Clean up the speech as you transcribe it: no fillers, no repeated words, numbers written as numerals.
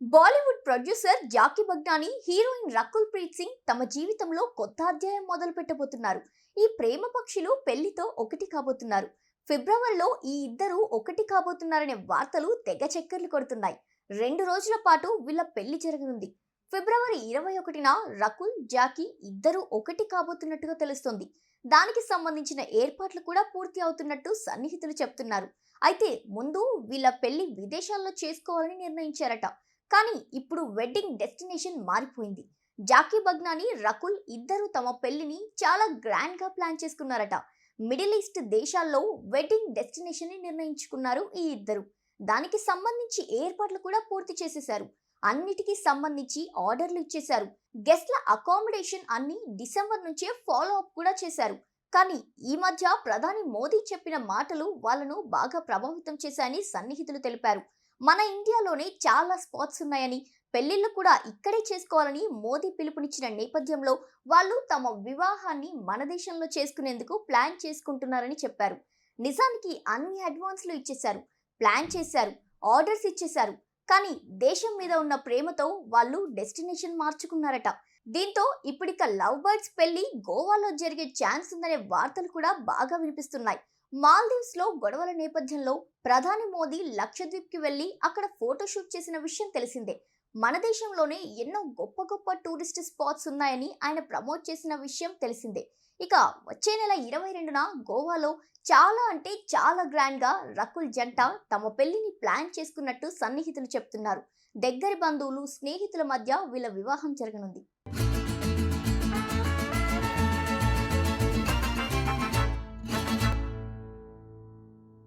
Bollywood producer Jackky Bhagnani, heroine Rakul Preet Singh తమ జీవితంలో కొత్త అధ్యాయం మొదలు పెట్టబోతున్నారు. ఈ ప్రేమ పక్షులు పెళ్లితో ఒకటి కాబోతున్నారు. ఫిబ్రవరిలో ఈ ఇద్దరు ఒకటి కాబోతున్నారనే వార్తలు తెగ చక్కర్లు కొడుతున్నాయి. 2 రోజుల పాటు వీళ్ళ పెళ్లి జరగనుంది. ఫిబ్రవరి 21న రకుల్, జాకీ ఇద్దరు ఒకటి కాబోతున్నట్టుగా తెలుస్తోంది. దానికి సంబంధించిన ఏర్పాట్లు కూడా పూర్తి అవుతున్నట్టు సన్నిహితులు చెప్తున్నారు. అయితే ముందు వీళ్ళ పెళ్లి విదేశాల్లో చేసుకోవాలని నిర్ణయించారట. కానీ ఇప్పుడు వెడ్డింగ్ డెస్టినేషన్ మారిపోయింది. జాకీ బగ్నాని, రకుల్ ఇద్దరు తమ పెళ్లిని చాలా గ్రాండ్ గా ప్లాన్ చేసుకున్నారట. మిడిల్ ఈస్ట్ దేశాల్లో వెడ్డింగ్ డెస్టినేషన్ ని నిర్ణయించుకున్నారు ఈ ఇద్దరు. దానికి సంబంధించి ఏర్పాట్లు కూడా పూర్తి చేసేశారు. అన్నిటికీ సంబంధించి ఆర్డర్లు ఇచ్చేశారు. గెస్ట్ల అకామిడేషన్ అన్ని డిసెంబర్ నుంచే ఫాలో అప్ కూడా చేశారు. కానీ ఈ మధ్య ప్రధాని మోదీ చెప్పిన మాటలు వాళ్ళను బాగా ప్రభావితం చేశాయని సన్నిహితులు తెలిపారు. మన ఇండియాలోనే చాలా స్పాట్స్ ఉన్నాయని, పెళ్లిళ్ళు కూడా ఇక్కడే చేసుకోవాలని మోదీ పిలుపునిచ్చిన నేపథ్యంలో వాళ్ళు తమ వివాహాన్ని మన దేశంలో చేసుకునేందుకు ప్లాన్ చేసుకుంటున్నారని చెప్పారు. నిజానికి అన్ని అడ్వాన్స్లు ఇచ్చేశారు, ప్లాన్ చేశారు, ఆర్డర్స్ ఇచ్చేశారు. కానీ దేశం మీద ఉన్న ప్రేమతో వాళ్ళు డెస్టినేషన్ మార్చుకున్నారట. దీంతో ఇప్పుడిక లవ్ బర్డ్స్ పెళ్లి గోవాలో జరిగే ఛాన్స్ ఉందనే వార్తలు కూడా బాగా వినిపిస్తున్నాయి. మాల్దీవ్స్ లో గొడవల నేపథ్యంలో ప్రధాని మోదీ లక్షద్వీప్ కి వెళ్లి అక్కడ ఫోటోషూట్ చేసిన విషయం తెలిసిందే. మన దేశంలోనే ఎన్నో గొప్ప గొప్ప టూరిస్ట్ స్పాట్స్ ఉన్నాయని ఆయన ప్రమోట్ చేసిన విషయం తెలిసిందే. ఇక వచ్చే నెల 22న గోవాలో చాలా అంటే చాలా గ్రాండ్ గా రకుల్ జంట తమ పెళ్లిని ప్లాన్ చేసుకున్నట్టు సన్నిహితులు చెప్తున్నారు. దగ్గరి బంధువులు, స్నేహితుల మధ్య వీళ్ళ వివాహం జరగనుంది.